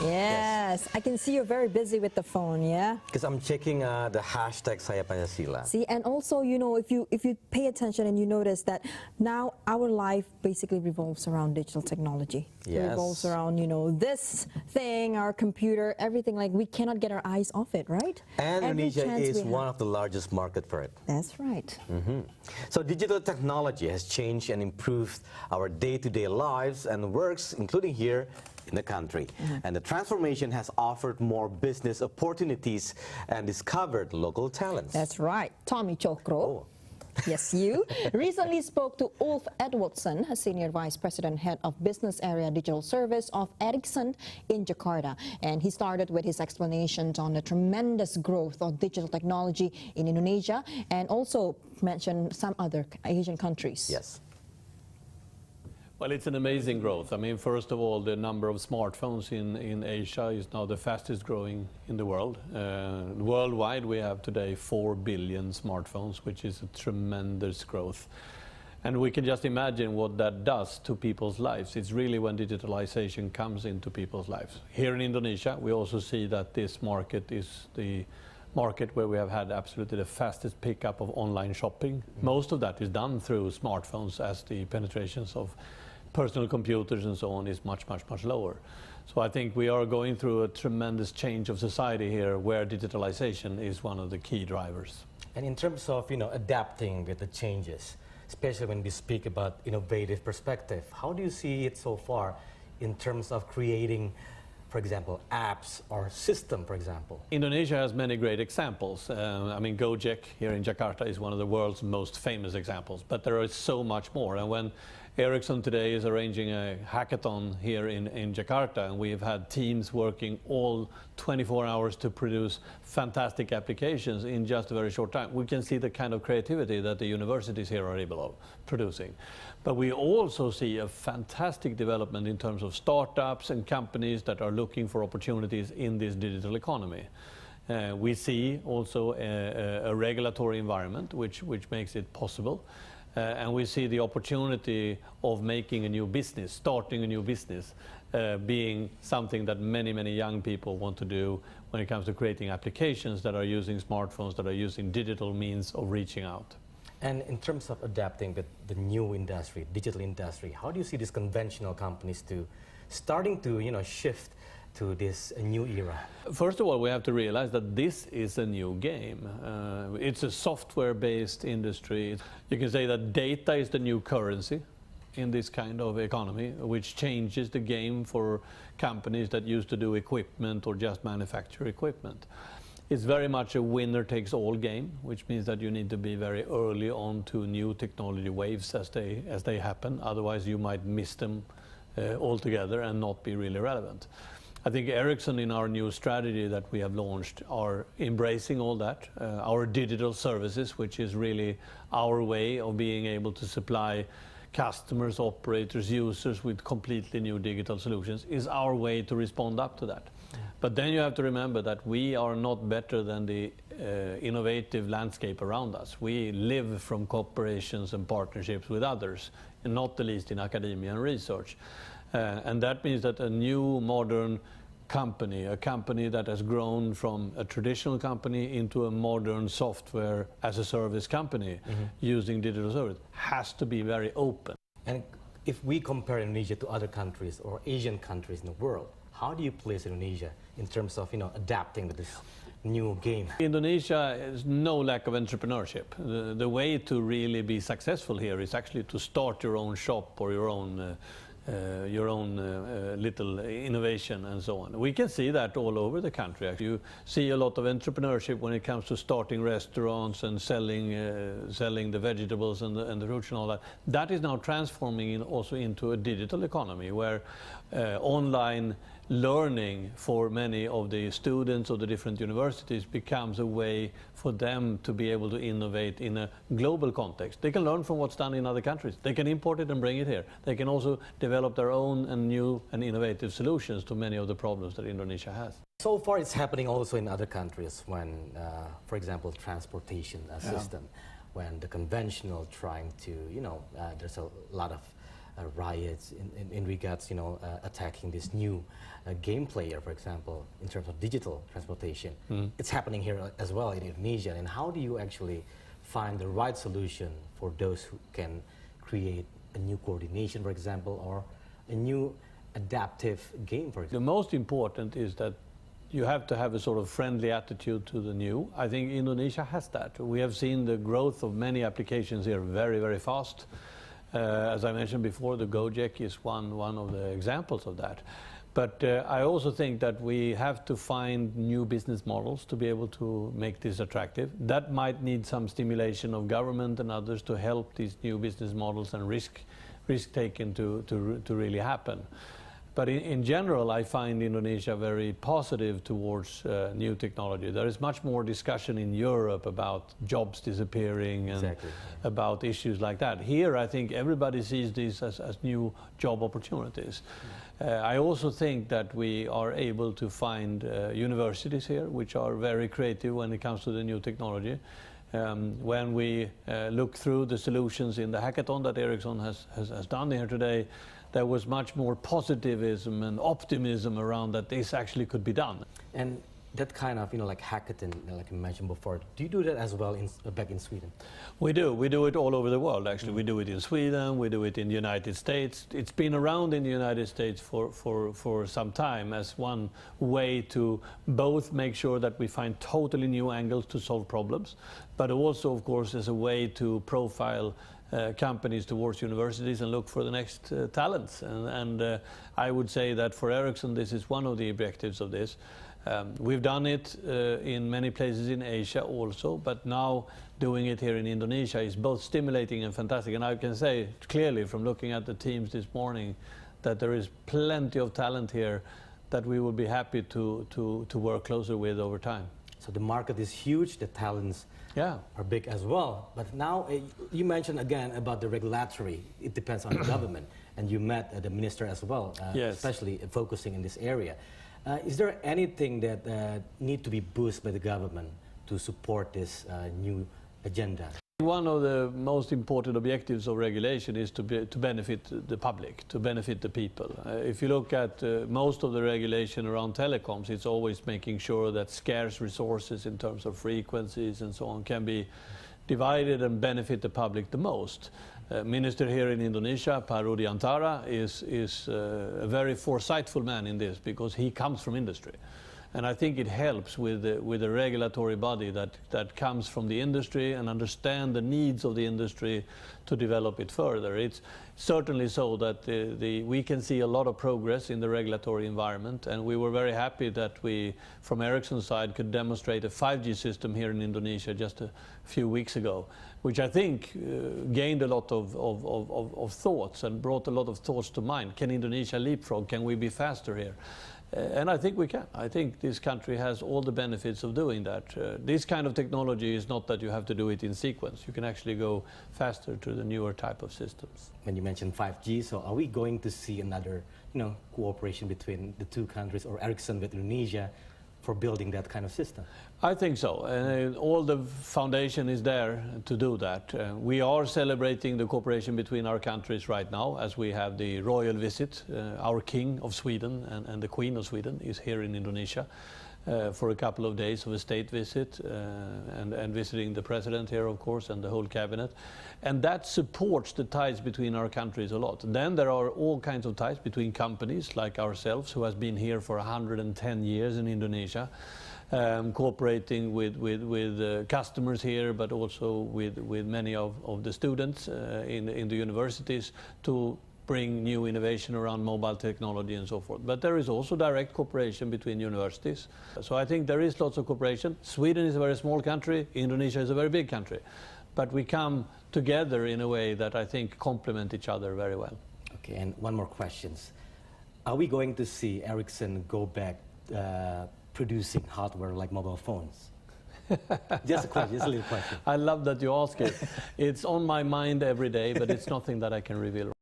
Yes, I can see you're very busy with the phone, yeah? Because I'm checking the hashtag Saya Pancasila. See, and also, you know, if you pay attention and you notice that now our life basically revolves around digital technology. It Yes. revolves around, you know, this thing, our computer, everything. Like, we cannot get our eyes off it, right? And Every Indonesia chance is we one have. of the largest market for it. That's right. So digital technology has changed and improved our day-to-day lives and works, including here in the country. And the transformation has offered more business opportunities and discovered local talents. That's right. Tommy Tjokro. Oh. Yes, you recently spoke to Ulf Ewaldsson, a Senior Vice President, Head of Business Area Digital Service of Ericsson in Jakarta. And he started with his explanations on the tremendous growth of digital technology in Indonesia and also mentioned some other Asian countries. Yes. Well, it's an amazing growth. I mean, first of all, the number of smartphones in Asia is now the fastest growing in the world. Worldwide, we have today 4 billion smartphones, which is a tremendous growth. And we can just imagine what that does to people's lives. It's really when digitalization comes into people's lives. Here in Indonesia, we also see that this market is the market where we have had absolutely the fastest pickup of online shopping. Most of that is done through smartphones, as the penetrations of personal computers and so on is much, much, much lower. So I think we are going through a tremendous change of society here, where digitalization is one of the key drivers. And in terms of, adapting with the changes, especially when we speak about innovative perspective, how do you see it so far in terms of creating, for example, apps or system, for example? Indonesia has many great examples. I mean, Gojek here in Jakarta is one of the world's most famous examples, but there is so much more. And when Ericsson today is arranging a hackathon here in Jakarta, and we've had teams working all 24 hours to produce fantastic applications in just a very short time. We can see the kind of creativity that the universities here are able of producing. But we also see a fantastic development in terms of startups and companies that are looking for opportunities in this digital economy. We see also a regulatory environment which makes it possible. And we see the opportunity of making a new business, starting a new business, being something that many, many young people want to do when it comes to creating applications that are using smartphones, that are using digital means of reaching out. And in terms of adapting with the new industry, digital industry, how do you see these conventional companies starting to shift to this new era? First of all, we have to realize that this is a new game. It's a software-based industry. You can say that data is the new currency in this kind of economy, which changes the game for companies that used to do equipment or just manufacture equipment. It's very much a winner-takes-all game, which means that you need to be very early on to new technology waves as they happen. Otherwise, you might miss them altogether and not be really relevant. I think Ericsson, in our new strategy that we have launched, are embracing all that. Our digital services, which is really our way of being able to supply customers, operators, users with completely new digital solutions, is our way to respond up to that. But then you have to remember that we are not better than the innovative landscape around us. We live from cooperations and partnerships with others, and not the least in academia and research. And that means that a new modern company, a company that has grown from a traditional company into a modern software as a service company using digital service, has to be very open. And if we compare Indonesia to other countries or Asian countries in the world, how do you place Indonesia in terms of adapting to this new game? Indonesia is no lack of entrepreneurship. The way to really be successful here is actually to start your own shop or your own little innovation and so on. We can see that all over the country. You see a lot of entrepreneurship when it comes to starting restaurants and selling the vegetables and the fruits and all that. That is now transforming also into a digital economy where online learning for many of the students of the different universities becomes a way for them to be able to innovate in a global context. They can learn from what's done in other countries. They can import it and bring it here. They can also develop their own and new and innovative solutions to many of the problems that Indonesia has. So far it's happening also in other countries when, for example, transportation system, when the conventional trying to, there's a lot of riots in regards, attacking this new game player, for example, in terms of digital transportation. It's happening here as well in Indonesia. And how do you actually find the right solution for those who can create a new coordination, for example, or a new adaptive game, for example? The most important is that you have to have a sort of friendly attitude to the new. I think Indonesia has that. We have seen the growth of many applications here very, very fast. As I mentioned before, the Gojek is one of the examples of that. But I also think that we have to find new business models to be able to make this attractive. That might need some stimulation of government and others to help these new business models and risk taken to really happen. But in general, I find Indonesia very positive towards new technology. There is much more discussion in Europe about jobs disappearing and about issues like that. Here, I think everybody sees these as new job opportunities. I also think that we are able to find universities here which are very creative when it comes to the new technology. When we look through the solutions in the hackathon that Ericsson has done here today, there was much more positivism and optimism around that this actually could be done. And that kind of, like hackathon, like you mentioned before, do you do that as well back in Sweden? We do. We do it all over the world, actually. We do it in Sweden, we do it in the United States. It's been around in the United States for some time as one way to both make sure that we find totally new angles to solve problems, but also, of course, as a way to profile companies towards universities and look for the next talents. And I would say that for Ericsson, this is one of the objectives of this. We've done it in many places in Asia also, but now doing it here in Indonesia is both stimulating and fantastic. And I can say clearly from looking at the teams this morning that there is plenty of talent here that we will be happy to work closer with over time. So the market is huge, the talents are big as well. But now you mentioned again about the regulatory. It depends on the government. And you met the minister as well, especially focusing in this area. Is there anything that need to be boosted by the government to support this new agenda? One of the most important objectives of regulation is to benefit the public, to benefit the people. If you look at most of the regulation around telecoms, it's always making sure that scarce resources in terms of frequencies and so on can be divided and benefit the public the most. Minister here in Indonesia, Pak Rudiantara, is a very foresightful man in this because he comes from industry. And I think it helps with a regulatory body that comes from the industry and understand the needs of the industry to develop it further. It's certainly so that we can see a lot of progress in the regulatory environment, and we were very happy that we, from Ericsson's side, could demonstrate a 5G system here in Indonesia just a few weeks ago, which I think gained a lot of thoughts and brought a lot of thoughts to mind. Can Indonesia leapfrog? Can we be faster here? And I think we can. I think this country has all the benefits of doing that. This kind of technology is not that you have to do it in sequence. You can actually go faster to the newer type of systems. When you mentioned 5G, so are we going to see another, cooperation between the two countries or Ericsson with Indonesia for building that kind of system? I think so. All the foundation is there to do that. We are celebrating the cooperation between our countries right now as we have the royal visit. Our King of Sweden and the Queen of Sweden is here in Indonesia for a couple of days of a state visit and visiting the president here, of course, and the whole cabinet. And that supports the ties between our countries a lot. Then there are all kinds of ties between companies like ourselves, who has been here for 110 years in Indonesia, cooperating with customers here, but also with many of the students in the universities to bring new innovation around mobile technology and so forth. But there is also direct cooperation between universities. So I think there is lots of cooperation. Sweden is a very small country, Indonesia is a very big country. But we come together in a way that I think complement each other very well. Okay, and one more question. Are we going to see Ericsson go back producing hardware like mobile phones? Just a question, just a little question. I love that you ask it. It's on my mind every day, but it's nothing that I can reveal.